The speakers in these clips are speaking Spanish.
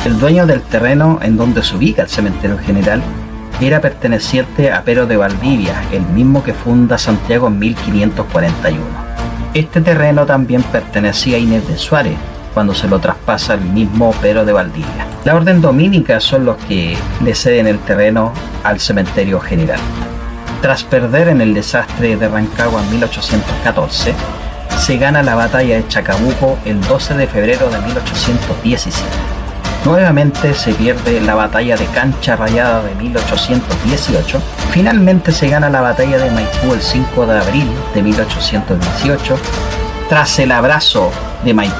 El dueño del terreno en donde se ubica el cementerio general era perteneciente a Pero de Valdivia, el mismo que funda Santiago en 1541. Este terreno también pertenecía a Inés de Suárez, cuando se lo traspasa el mismo Pero de Valdivia. La orden dominica son los que le ceden el terreno al cementerio general. Tras perder en el desastre de Rancagua en 1814, se gana la batalla de Chacabuco el 12 de febrero de 1817. Nuevamente se pierde la batalla de Cancha Rayada de 1818. Finalmente se gana la batalla de Maipú el 5 de abril de 1818, tras el abrazo de Maipú.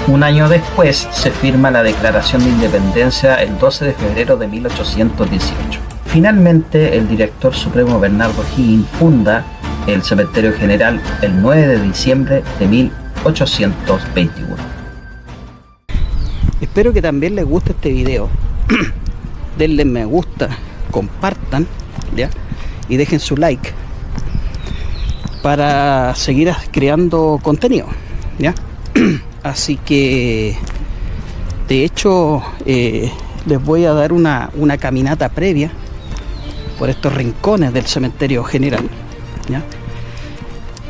Un año después se firma la Declaración de Independencia el 12 de febrero de 1818. Finalmente el director supremo Bernardo O'Higgins funda el cementerio general el 9 de diciembre de 1821. Espero que también les guste este video. Denle me gusta, compartan, ¿ya? Y dejen su like para seguir creando contenido, ¿ya? Así que de hecho les voy a dar una caminata previa por estos rincones del cementerio general, ¿ya?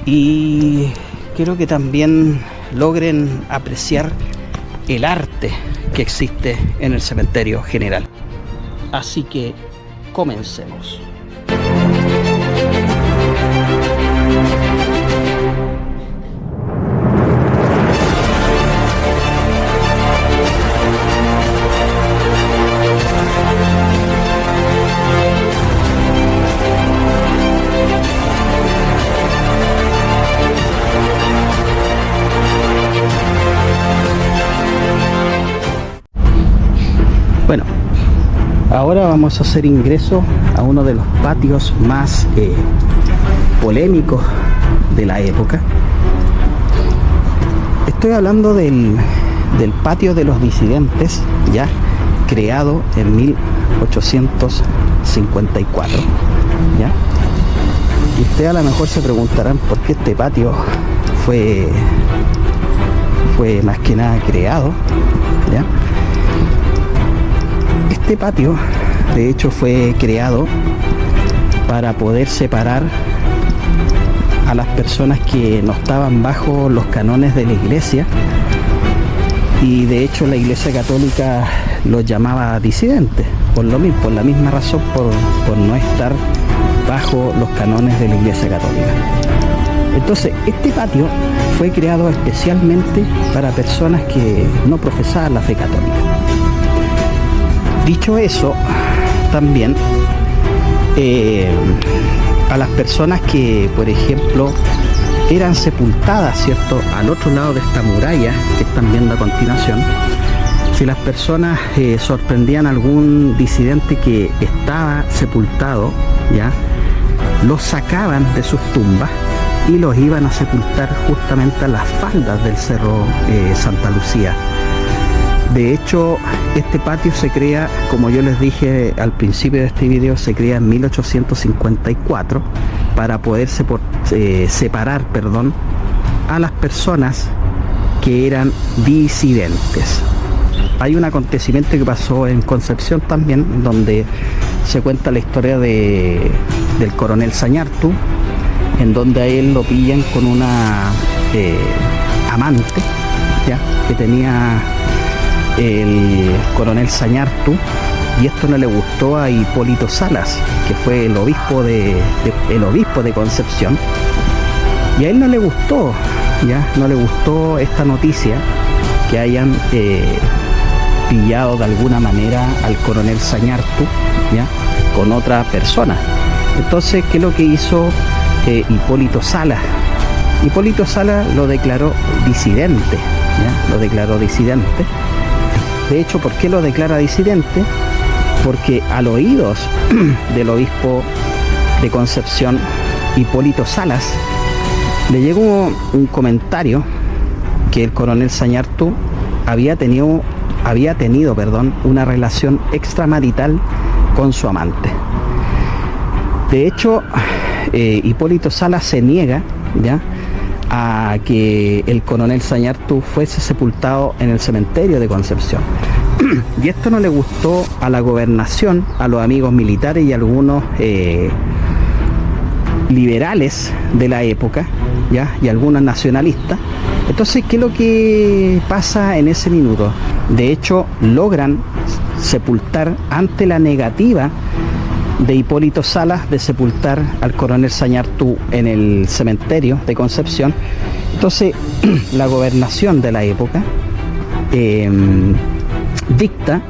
Y quiero que también logren apreciar el arte que existe en el cementerio general. Así que comencemos. Bueno, ahora vamos a hacer ingreso a uno de los patios más polémicos de la época. Estoy hablando del patio de los disidentes, ya creado en 1854, ¿ya? Y ustedes a lo mejor se preguntarán por qué este patio fue más que nada creado, ¿ya? Este patio, de hecho, fue creado para poder separar a las personas que no estaban bajo los cánones de la iglesia, y de hecho la Iglesia Católica los llamaba disidentes, por lo mismo, por la misma razón, por no estar bajo los cánones de la Iglesia Católica. Entonces, este patio fue creado especialmente para personas que no profesaban la fe católica. Dicho eso, también a las personas que, por ejemplo, eran sepultadas, ¿cierto?, al otro lado de esta muralla que están viendo a continuación, si las personas sorprendían a algún disidente que estaba sepultado, ¿ya?, los sacaban de sus tumbas y los iban a sepultar justamente a las faldas del Cerro Santa Lucía. De hecho, este patio se crea, como yo les dije al principio de este video, se crea en 1854 para poder separar a las personas que eran disidentes. Hay un acontecimiento que pasó en Concepción también, donde se cuenta la historia del coronel Sañartu, en donde a él lo pillan con una amante, ¿ya?, que tenía el coronel Sañartu, y esto no le gustó a Hipólito Salas, que fue el obispo de Concepción, y a él no le gustó, no le gustó esta noticia, que hayan pillado de alguna manera al coronel Sañartu, ¿ya?, con otra persona. Entonces, ¿qué es lo que hizo Hipólito Salas? Hipólito Salas lo declaró disidente, ¿ya?, lo declaró disidente. De hecho, ¿por qué lo declara disidente? Porque al oídos del obispo de Concepción, Hipólito Salas, le llegó un comentario que el coronel Sañartu había tenido una relación extramarital con su amante. De hecho, Hipólito Salas se niega, ¿ya?, a que el coronel Sañartu fuese sepultado en el cementerio de Concepción. Y esto no le gustó a la gobernación, a los amigos militares y a algunos liberales de la época, ¿ya? Y algunos nacionalistas. Entonces, ¿qué es lo que pasa en ese minuto? De hecho, logran sepultar, ante la negativa de Hipólito Salas de sepultar al coronel Sañartu en el cementerio de Concepción. Entonces, la gobernación de la época dicta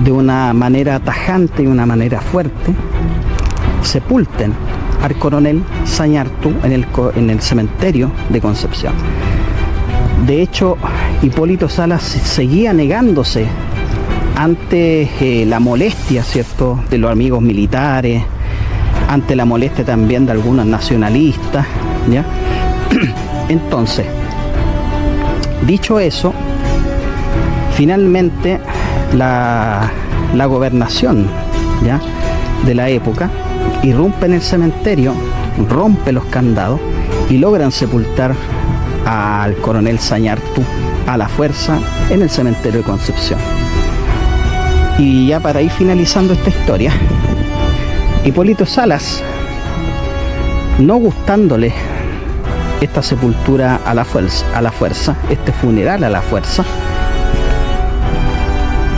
de una manera tajante y una manera fuerte: sepulten al coronel Sañartu en el cementerio de Concepción. De hecho, Hipólito Salas seguía negándose ante la molestia, ¿cierto?, de los amigos militares, ante la molestia también de algunos nacionalistas, ¿ya? Entonces, dicho eso, finalmente la gobernación, ¿ya?, de la época irrumpe en el cementerio, rompe los candados y logran sepultar al coronel Sañartu a la fuerza en el cementerio de Concepción. Y ya para ir finalizando esta historia, Hipólito Salas, no gustándole esta sepultura a la fuerza, este funeral a la fuerza,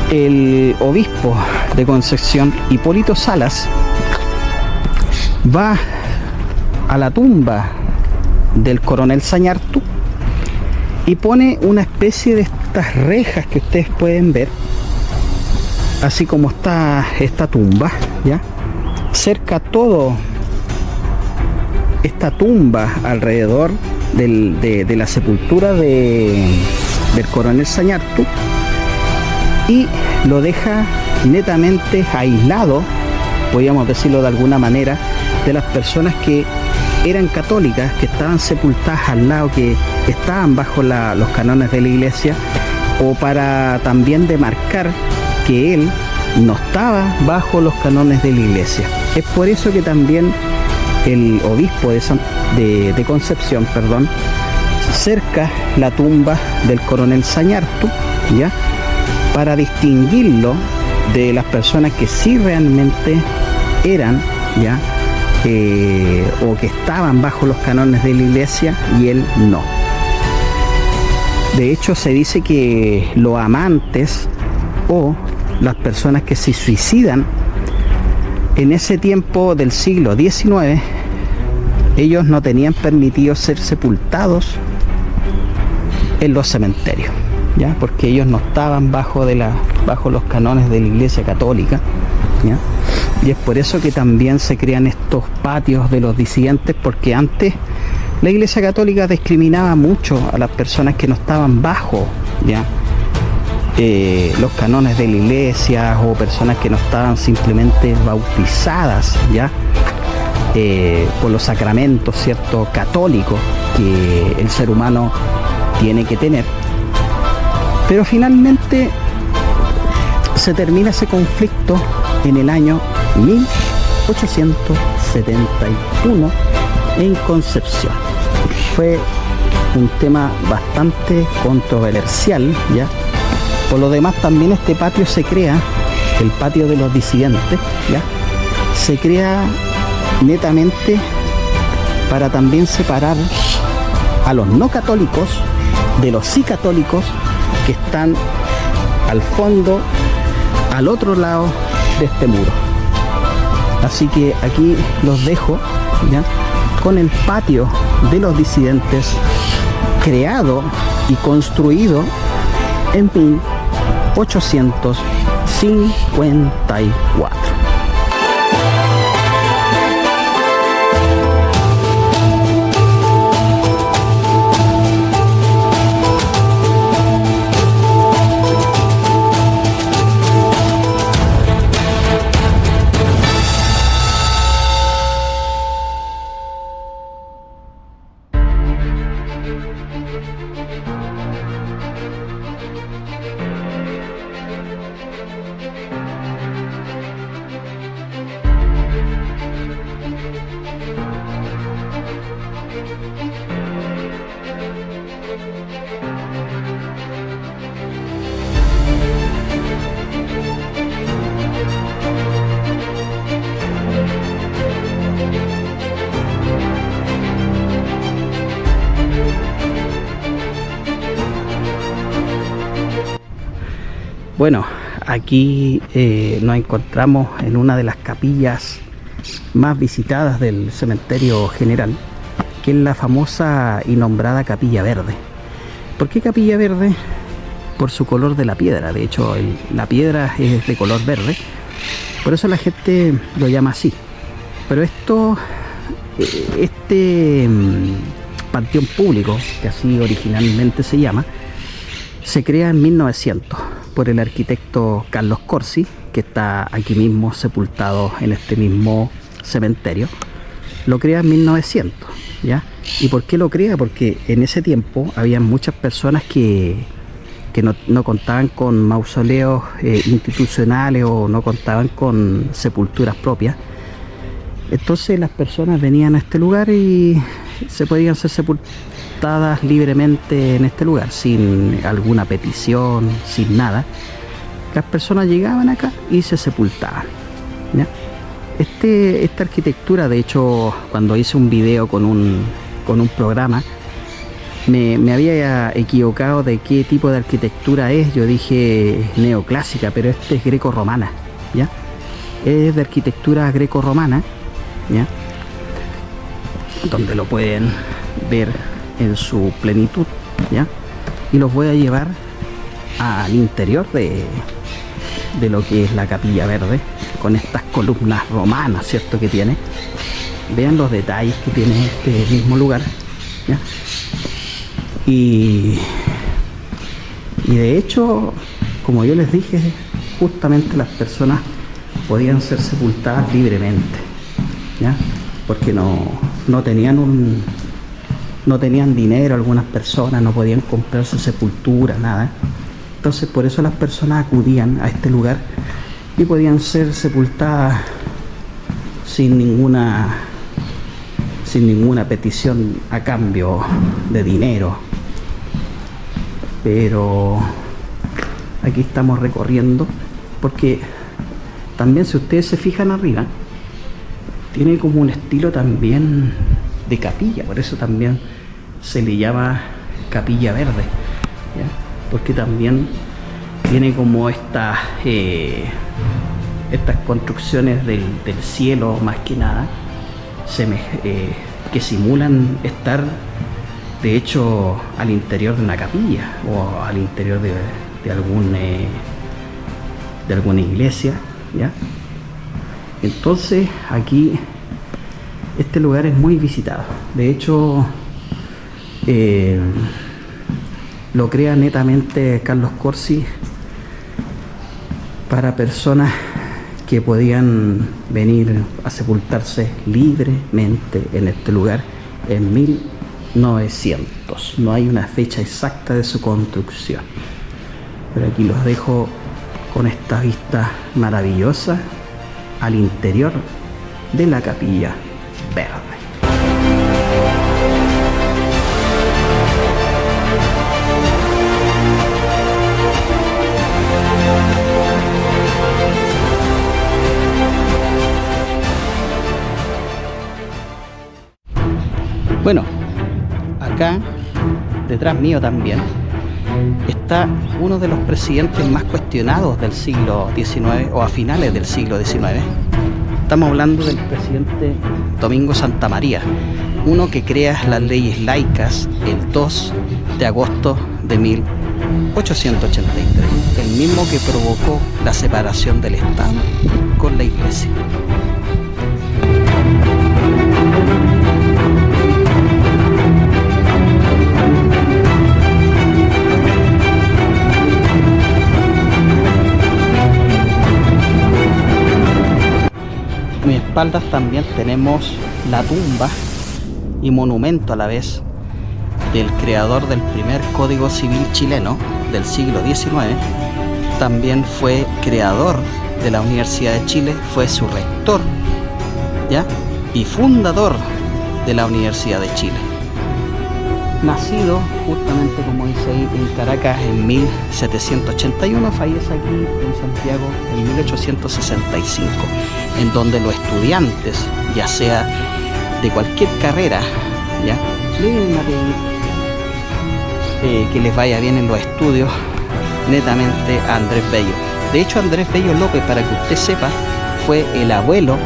el obispo de Concepción, Hipólito Salas, va a la tumba del coronel Sañartu y pone una especie de estas rejas que ustedes pueden ver, así como está esta tumba, ¿ya? Cerca todo esta tumba alrededor de la sepultura del coronel Sañartu, y lo deja netamente aislado, podríamos decirlo de alguna manera, de las personas que eran católicas, que estaban sepultadas al lado, que estaban bajo los cánones de la iglesia, o para también demarcar que él no estaba bajo los cánones de la iglesia. Es por eso que también el obispo de Concepción, cerca la tumba del coronel Sañartu, ¿ya?, para distinguirlo de las personas que sí realmente eran, ¿ya?, o que estaban bajo los cánones de la iglesia, y él no. De hecho, se dice que los amantes o las personas que se suicidan en ese tiempo del siglo XIX, ellos no tenían permitido ser sepultados en los cementerios, ¿ya?, porque ellos no estaban bajo los cánones de la iglesia católica, ¿ya? Y es por eso que también se crean estos patios de los disidentes, porque antes la iglesia católica discriminaba mucho a las personas que no estaban bajo, ¿ya?, los cánones de la iglesia, o personas que no estaban simplemente bautizadas, ¿ya?, por los sacramentos, ¿cierto?, católicos que el ser humano tiene que tener. Pero finalmente se termina ese conflicto en el año 1871 en Concepción. Fue un tema bastante controversial, ¿ya? Por lo demás, también este patio se crea, el patio de los disidentes, ¿ya?, se crea netamente para también separar a los no católicos de los sí católicos que están al fondo, al otro lado de este muro. Así que aquí los dejo, ¿ya?, con el patio de los disidentes, creado y construido en 1854. Bueno, aquí nos encontramos en una de las capillas más visitadas del cementerio general, que es la famosa y nombrada Capilla Verde. ¿Por qué Capilla Verde? Por su color de la piedra. De hecho, la piedra es de color verde, por eso la gente lo llama así. Pero este panteón público, que así originalmente se llama, se crea en 1900 por el arquitecto Carlos Corsi, que está aquí mismo sepultado en este mismo cementerio. Lo crea en 1900, ¿ya? ¿Y por qué lo crea? Porque en ese tiempo había muchas personas que no contaban con mausoleos institucionales o no contaban con sepulturas propias. Entonces las personas venían a este lugar y se podían ser sepultadas libremente en este lugar, sin alguna petición, sin nada. Las personas llegaban acá y se sepultaban, ¿ya? Esta arquitectura, de hecho, cuando hice un video con un programa, me había equivocado de qué tipo de arquitectura es. Yo dije neoclásica, pero este es greco-romana, ¿ya? Es de arquitectura greco-romana, ¿ya? Donde lo pueden ver en su plenitud, ¿ya? Y los voy a llevar al interior de lo que es la Capilla Verde, con estas columnas romanas, ¿cierto? Que tiene. Vean los detalles que tiene este mismo lugar, ¿ya? Y de hecho, como yo les dije, justamente las personas podían ser sepultadas libremente, ¿ya? Porque no tenían dinero, algunas personas no podían comprarse sepultura, nada. Entonces por eso las personas acudían a este lugar y podían ser sepultadas sin ninguna petición a cambio de dinero. Pero aquí estamos recorriendo, porque también, si ustedes se fijan arriba, tiene como un estilo también de capilla, por eso también se le llama Capilla Verde, ¿ya? Porque también tiene como estas construcciones del cielo, más que nada, que simulan estar, de hecho, al interior de una capilla o al interior de alguna iglesia, ¿ya? Entonces aquí este lugar es muy visitado. De hecho, lo crea netamente Carlos Corsi para personas que podían venir a sepultarse libremente en este lugar en 1900. No hay una fecha exacta de su construcción, pero aquí los dejo con esta vista maravillosa al interior de la Capilla Verde. Bueno, acá detrás mío también está uno de los presidentes más cuestionados del siglo XIX o a finales del siglo XIX. Estamos hablando del presidente Domingo Santa María, uno que crea las leyes laicas el 2 de agosto de 1883, el mismo que provocó la separación del Estado con la Iglesia. A mis espaldas también tenemos la tumba y monumento a la vez del creador del primer Código Civil chileno del siglo XIX. También fue creador de la Universidad de Chile, fue su rector, ¿ya? Y fundador de la Universidad de Chile. Nacido justamente, como dice ahí, en Caracas en 1781, fallece aquí en Santiago en 1865, en donde los estudiantes, ya sea de cualquier carrera, ¿ya?, le deben a pedir que les vaya bien en los estudios netamente a Andrés Bello. De hecho, Andrés Bello López, para que usted sepa, fue el abuelo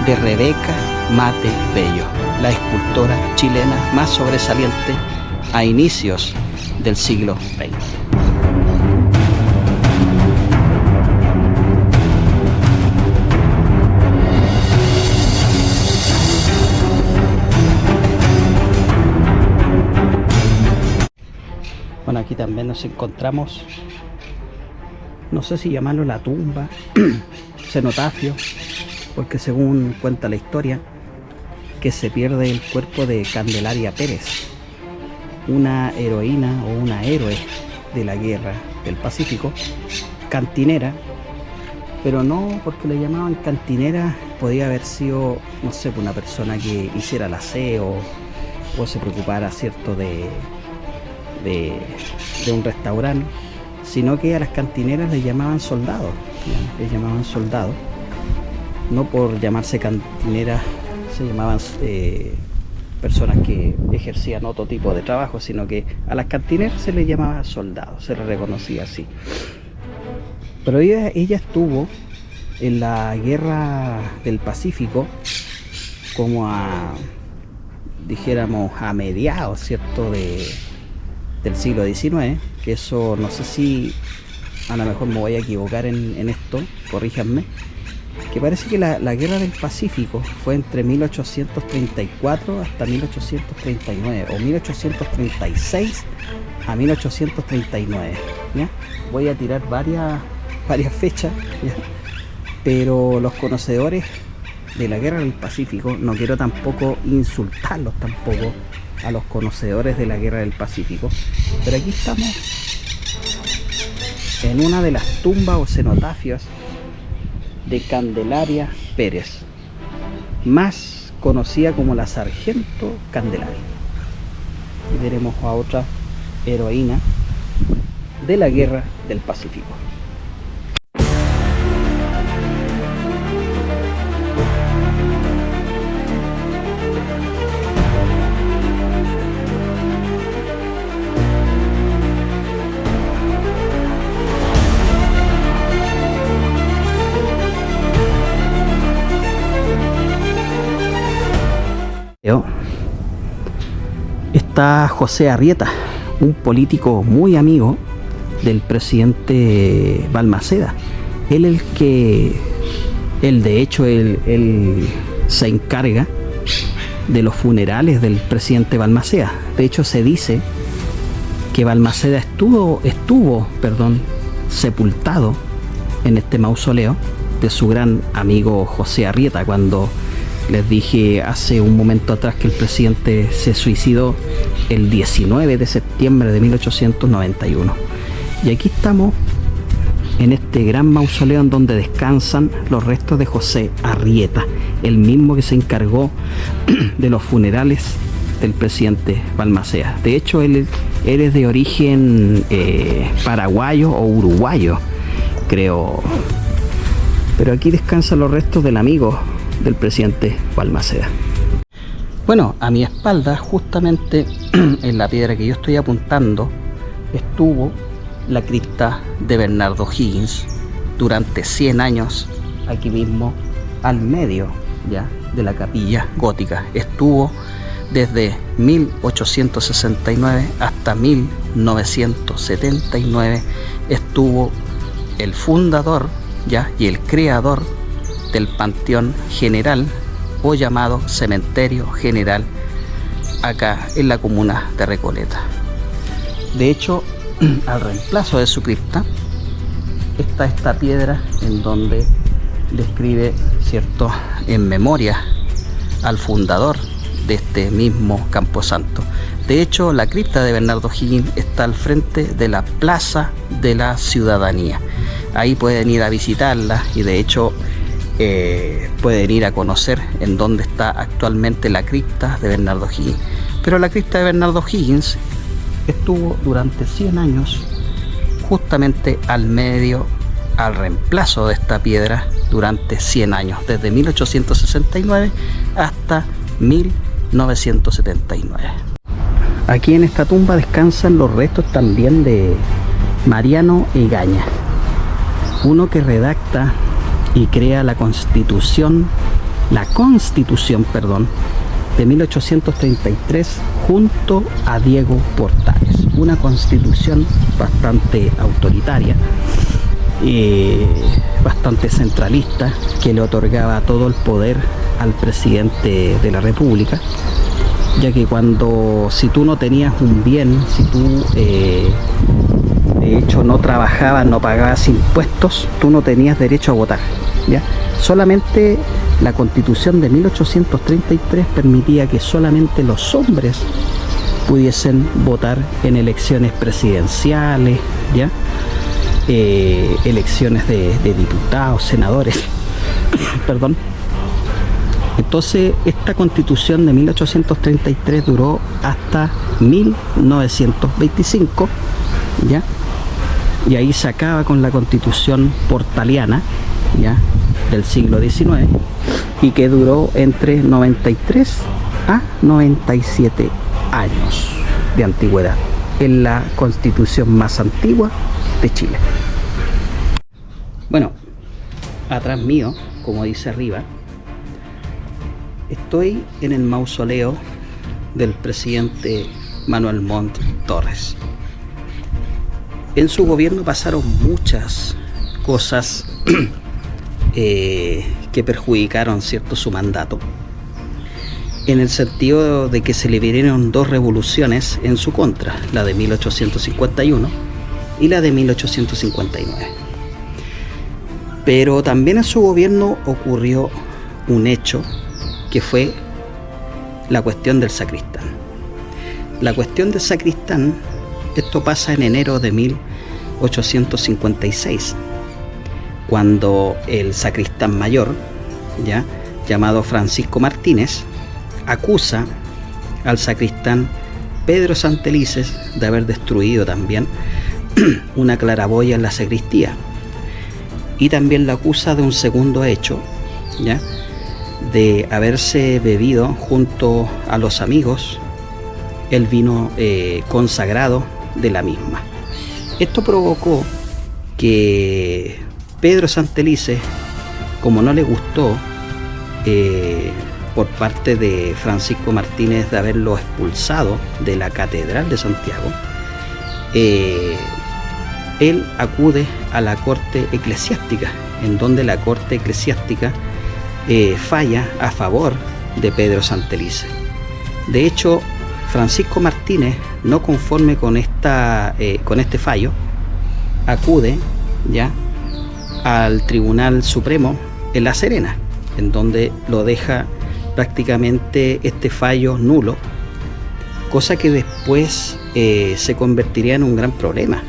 de Rebeca Mate Bello, la escultora chilena más sobresaliente a inicios del siglo XX. Bueno, aquí también nos encontramos, no sé si llamarlo la tumba, cenotafio, porque según cuenta la historia, que se pierde el cuerpo de Candelaria Pérez, una heroína o una héroe de la guerra del Pacífico, cantinera, pero no porque le llamaban cantinera, podía haber sido, no sé, una persona que hiciera el aseo o se preocupara, cierto, de un restaurante, sino que a las cantineras les llamaban soldados, les llamaban soldados, no por llamarse cantineras se llamaban personas que ejercían otro tipo de trabajo, sino que a las cantineras se les llamaba soldados, se les reconocía así. Pero ella estuvo en la guerra del Pacífico como dijéramos a mediados, cierto, del siglo XIX, que eso no sé si a lo mejor me voy a equivocar en esto, corríjanme, que parece que la guerra del Pacífico fue entre 1834 hasta 1839 o 1836 a 1839, ¿ya? Voy a tirar varias fechas, ¿ya? Pero los conocedores de la guerra del Pacífico, no quiero tampoco insultarlos tampoco a los conocedores de la guerra del Pacífico, pero aquí estamos en una de las tumbas o cenotafios de Candelaria Pérez, más conocida como la Sargento Candelaria. Y veremos a otra heroína de la guerra del Pacífico. Está José Arrieta, un político muy amigo del presidente Balmaceda. Él de hecho se encarga de los funerales del presidente Balmaceda. De hecho, se dice que Balmaceda estuvo sepultado en este mausoleo de su gran amigo José Arrieta, cuando les dije hace un momento atrás que el presidente se suicidó el 19 de septiembre de 1891. Y aquí estamos en este gran mausoleo en donde descansan los restos de José Arrieta, el mismo que se encargó de los funerales del presidente Balmaceda. De hecho, él es de origen paraguayo o uruguayo, creo. Pero aquí descansan los restos del amigo del presidente Balmaceda. Bueno, a mi espalda, justamente en la piedra que yo estoy apuntando, estuvo la cripta de Bernardo Higgins durante 100 años, aquí mismo al medio ya de la capilla gótica. Estuvo desde 1869 hasta 1979, estuvo el fundador ya y el creador del Panteón General, o llamado Cementerio General, acá en la comuna de Recoleta. De hecho, al reemplazo de su cripta está esta piedra en donde le escribe, cierto, en memoria al fundador de este mismo Camposanto. De hecho, la cripta de Bernardo Higgins está al frente de la Plaza de la Ciudadanía. Ahí pueden ir a visitarla y de hecho pueden ir a conocer en dónde está actualmente la cripta de Bernardo Higgins. Pero la cripta de Bernardo Higgins estuvo durante 100 años justamente al reemplazo de esta piedra durante 100 años, desde 1869 hasta 1979. Aquí en esta tumba descansan los restos también de Mariano Egaña, uno que redacta y crea la constitución de 1833 junto a Diego Portales, una constitución bastante autoritaria, bastante centralista, que le otorgaba todo el poder al presidente de la República, ya que si tú no tenías un bien, si tú de hecho no trabajabas, no pagabas impuestos, tú no tenías derecho a votar, ¿ya? Solamente la Constitución de 1833 permitía que solamente los hombres pudiesen votar en elecciones presidenciales, ¿ya? Elecciones de diputados, senadores, perdón. Entonces esta Constitución de 1833 duró hasta 1925, ¿ya? Y ahí se acaba con la Constitución portaliana, ¿ya?, del siglo XIX, y que duró entre 93 a 97 años de antigüedad. Es la constitución más antigua de Chile. Bueno, atrás mío, como dice arriba, estoy en el mausoleo del presidente Manuel Montt Torres. En su gobierno pasaron muchas cosas que perjudicaron, ¿cierto?, su mandato, en el sentido de que se le vinieron dos revoluciones en su contra, la de 1851 y la de 1859. Pero también en su gobierno ocurrió un hecho que fue la cuestión del sacristán. La cuestión del sacristán, esto pasa en enero de 1856, cuando el sacristán mayor, ¿ya?, llamado Francisco Martínez, acusa al sacristán Pedro Santelices de haber destruido también una claraboya en la sacristía, y también lo acusa de un segundo hecho, ¿ya?, de haberse bebido junto a los amigos el vino consagrado de la misma. Esto provocó que Pedro Santelices, como no le gustó por parte de Francisco Martínez de haberlo expulsado de la Catedral de Santiago, él acude a la Corte Eclesiástica, en donde la Corte Eclesiástica falla a favor de Pedro Santelices. De hecho, Francisco Martínez, no conforme con este fallo, acude ya al Tribunal Supremo en La Serena, en donde lo deja prácticamente este fallo nulo, cosa que después se convertiría en un gran problema,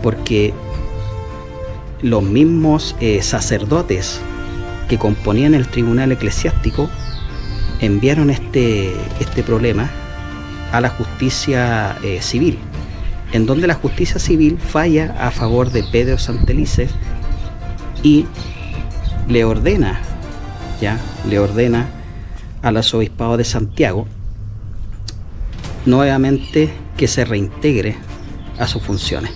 porque los mismos sacerdotes que componían el Tribunal Eclesiástico enviaron este problema a la justicia civil, en donde la justicia civil falla a favor de Pedro Santelices y le ordena al arzobispado de Santiago nuevamente que se reintegre a sus funciones.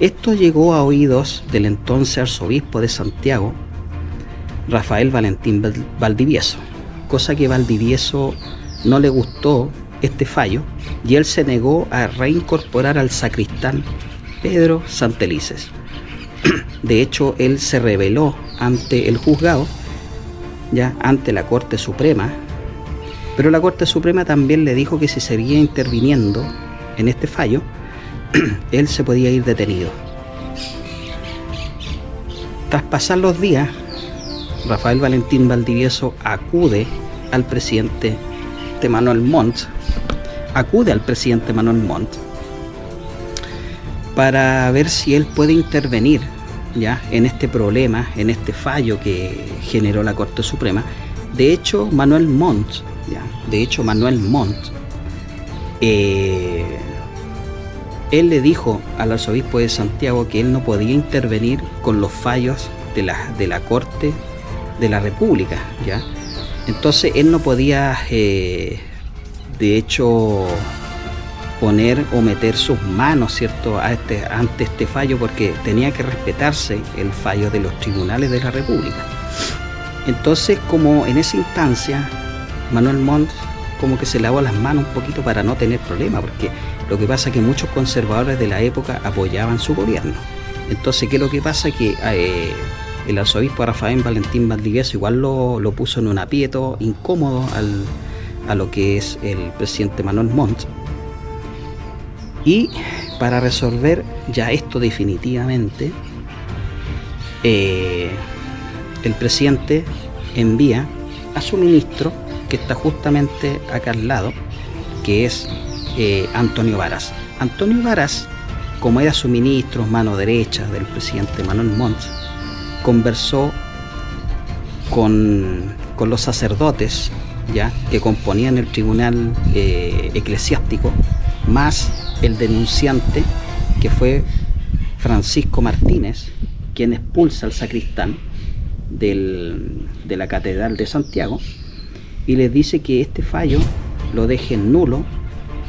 Esto llegó a oídos del entonces arzobispo de Santiago, Rafael Valentín Valdivieso, cosa que Valdivieso no le gustó este fallo, y él se negó a reincorporar al sacristán Pedro Santelices. De hecho, él se rebeló ante el juzgado, ya ante la Corte Suprema, pero la Corte Suprema también le dijo que si seguía interviniendo en este fallo, él se podía ir detenido. Tras pasar los días, Rafael Valentín Valdivieso acude al presidente Manuel Montt, para ver si él puede intervenir ya en este problema, en este fallo que generó la Corte Suprema. De hecho, Manuel Montt, él le dijo al arzobispo de Santiago que él no podía intervenir con los fallos de la Corte de la República, ¿ya? Entonces él no podía, de hecho, poner o meter sus manos, ¿cierto?, ante este fallo, porque tenía que respetarse el fallo de los tribunales de la República. Entonces, como en esa instancia, Manuel Montt como que se lavó las manos un poquito para no tener problemas, porque lo que pasa es que muchos conservadores de la época apoyaban su gobierno. Entonces, ¿qué es lo que pasa? Que el arzobispo Rafael Valentín Valdivieso igual lo puso en un aprieto incómodo a lo que es el presidente Manuel Montt. Y para resolver ya esto definitivamente, el presidente envía a su ministro, que está justamente acá al lado, que es Antonio Varas. Antonio Varas, como era su ministro, mano derecha del presidente Manuel Montt, conversó con los sacerdotes, ya, que componían el tribunal eclesiástico, más el denunciante, que fue Francisco Martínez, quien expulsa al sacristán de la Catedral de Santiago, y les dice que este fallo lo dejen nulo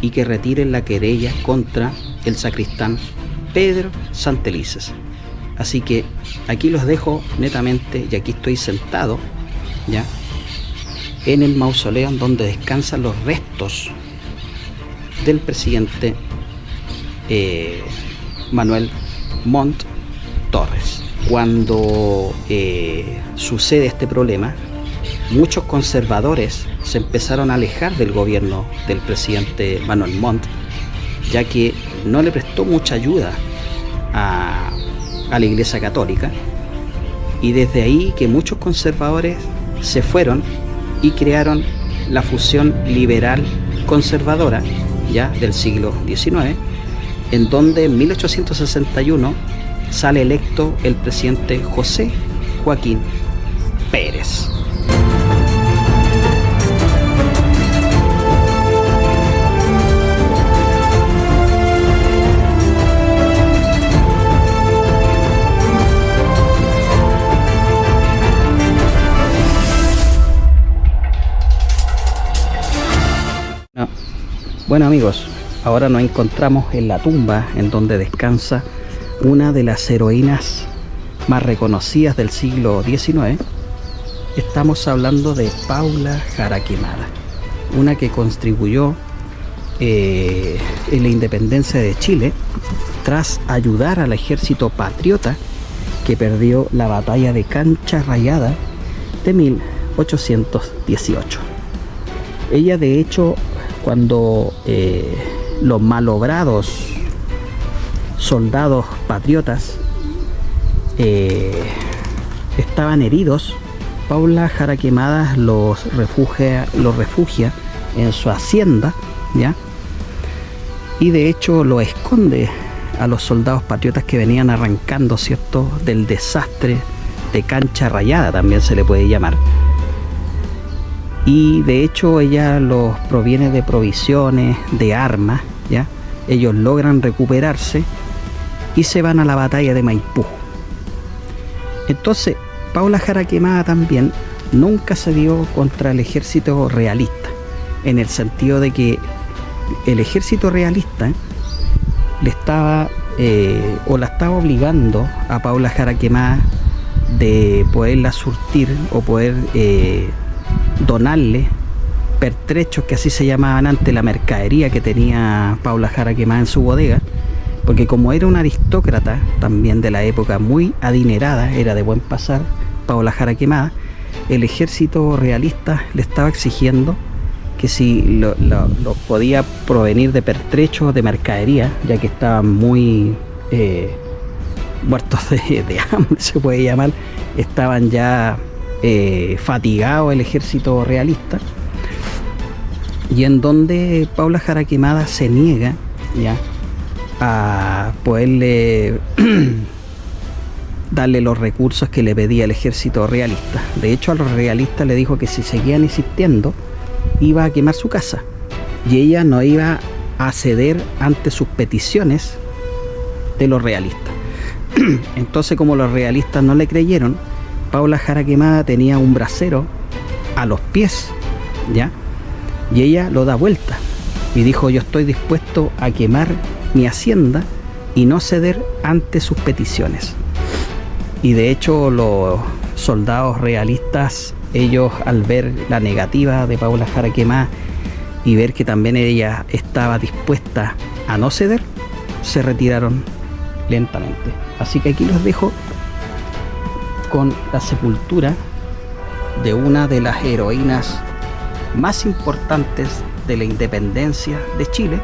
y que retiren la querella contra el sacristán Pedro Santelices. Así que aquí los dejo netamente, y aquí estoy sentado ya en el mausoleo donde descansan los restos del presidente Manuel Montt Torres. Cuando sucede este problema, muchos conservadores se empezaron a alejar del gobierno del presidente Manuel Montt, ya que no le prestó mucha ayuda a la Iglesia Católica, y desde ahí que muchos conservadores se fueron y crearon la fusión liberal conservadora ya del siglo XIX, en donde en 1861 sale electo el presidente José Joaquín Pérez. Bueno amigos, ahora nos encontramos en la tumba en donde descansa una de las heroínas más reconocidas del siglo XIX. Estamos hablando de Paula Jara Quemada, una que contribuyó en la independencia de Chile tras ayudar al ejército patriota que perdió la batalla de Cancha Rayada de 1818. Ella, de hecho, cuando los malobrados soldados patriotas estaban heridos, Paula Jara Quemada los refugia en su hacienda, ¿ya? Y de hecho lo esconde a los soldados patriotas que venían arrancando, ¿cierto?, del desastre de Cancha Rayada, también se le puede llamar. Y de hecho ella los proviene de provisiones, de armas, ¿ya? Ellos logran recuperarse y se van a la batalla de Maipú. Entonces, Paula Jara Quemada también nunca se dio contra el ejército realista, en el sentido de que el ejército realista le estaba la estaba obligando a Paula Jara Quemada de poderla surtir o poder donarle pertrechos, que así se llamaban antes, la mercadería que tenía Paula Jara Quemada en su bodega, porque como era una aristócrata también de la época, muy adinerada, era de buen pasar Paula Jara Quemada, el ejército realista le estaba exigiendo que si lo podía provenir de pertrechos de mercadería, ya que estaban muy muertos de hambre, se puede llamar, estaban ya fatigado el ejército realista, y en donde Paula Jara Quemada se niega ya a poderle darle los recursos que le pedía el ejército realista. De hecho, a los realistas le dijo que si seguían insistiendo iba a quemar su casa, y ella no iba a ceder ante sus peticiones de los realistas. Entonces, como los realistas no le creyeron, Paula Jara Quemada tenía un brasero a los pies, ¿ya? Y ella lo da vuelta, y dijo: yo estoy dispuesto a quemar mi hacienda y no ceder ante sus peticiones. Y de hecho los soldados realistas, ellos al ver la negativa de Paula Jara Quemada y ver que también ella estaba dispuesta a no ceder, se retiraron lentamente. Así que aquí los dejo con la sepultura de una de las heroínas más importantes de la independencia de Chile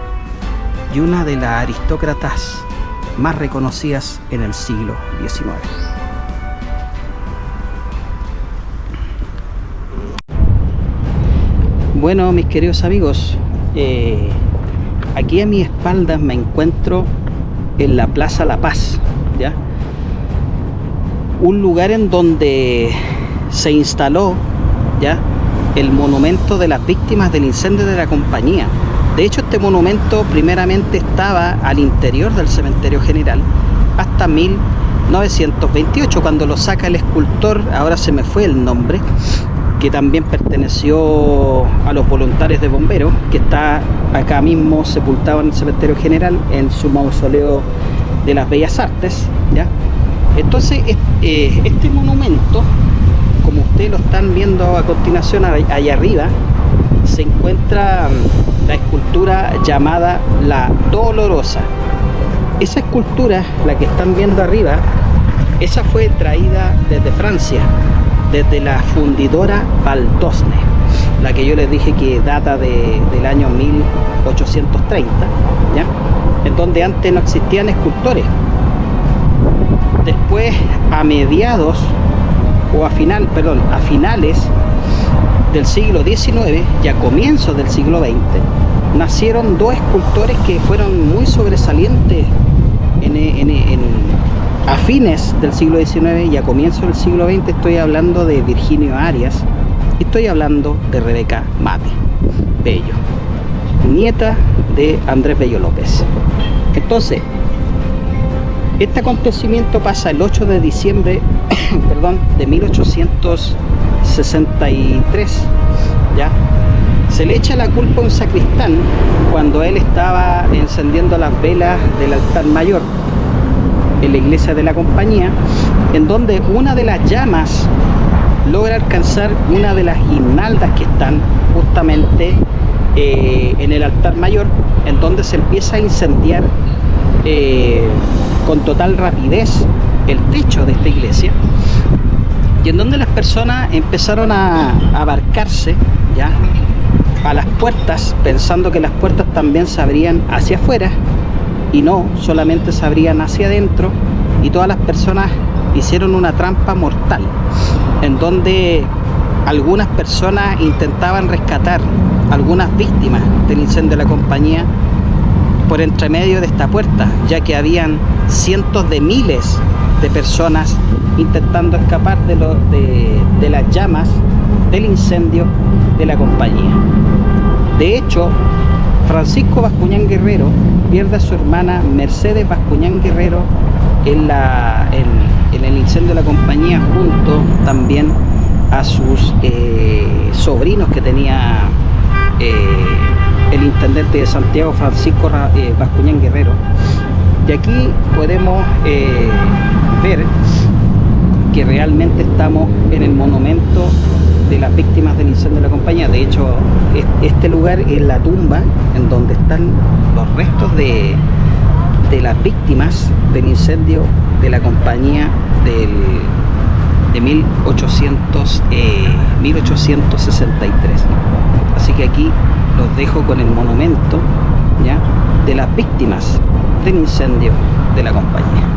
y una de las aristócratas más reconocidas en el siglo XIX. Bueno, mis queridos amigos, aquí a mi espalda me encuentro en la Plaza La Paz, ¿ya? Un lugar en donde se instaló, ¿ya?, el monumento de las víctimas del incendio de la compañía. De hecho, este monumento primeramente estaba al interior del cementerio general hasta 1928, cuando lo saca el escultor, ahora se me fue el nombre, que también perteneció a los voluntarios de bomberos, que está acá mismo sepultado en el cementerio general, en su mausoleo de las Bellas Artes, ¿ya? Entonces, este monumento, como ustedes lo están viendo a continuación, allá arriba, se encuentra la escultura llamada La Dolorosa. Esa escultura, la que están viendo arriba, esa fue traída desde Francia, desde la fundidora Valdosne, la que yo les dije que data del año 1830, ¿ya?, en donde antes no existían escultores. Después, a mediados o a finales del siglo XIX y a comienzos del siglo XX, nacieron dos escultores que fueron muy sobresalientes a fines del siglo XIX y a comienzos del siglo XX. Estoy hablando de Virginio Arias y estoy hablando de Rebeca Mate Bello, nieta de Andrés Bello López. Entonces, este acontecimiento pasa el 8 de diciembre de 1863, ¿ya? Se le echa la culpa a un sacristán cuando él estaba encendiendo las velas del altar mayor en la iglesia de la compañía, en donde una de las llamas logra alcanzar una de las guirnaldas que están justamente en el altar mayor, en donde se empieza a incendiar con total rapidez el techo de esta iglesia, y en donde las personas empezaron a abarcarse, ¿ya?, a las puertas, pensando que las puertas también se abrían hacia afuera y no, solamente se abrían hacia adentro, y todas las personas hicieron una trampa mortal en donde algunas personas intentaban rescatar algunas víctimas del incendio de la compañía por entre medio de esta puerta, ya que habían cientos de miles de personas intentando escapar de las llamas del incendio de la compañía. De hecho, Francisco Bascuñán Guerrero pierde a su hermana Mercedes Bascuñán Guerrero en el incendio de la compañía, junto también a sus sobrinos que tenía el intendente de Santiago, Francisco Bascuñán Guerrero. Y aquí podemos ver que realmente estamos en el monumento de las víctimas del incendio de la compañía. De hecho, este lugar es la tumba en donde están los restos de las víctimas del incendio de la compañía de 1863. Así que aquí los dejo con el monumento, ¿ya?, de las víctimas del incendio de la compañía.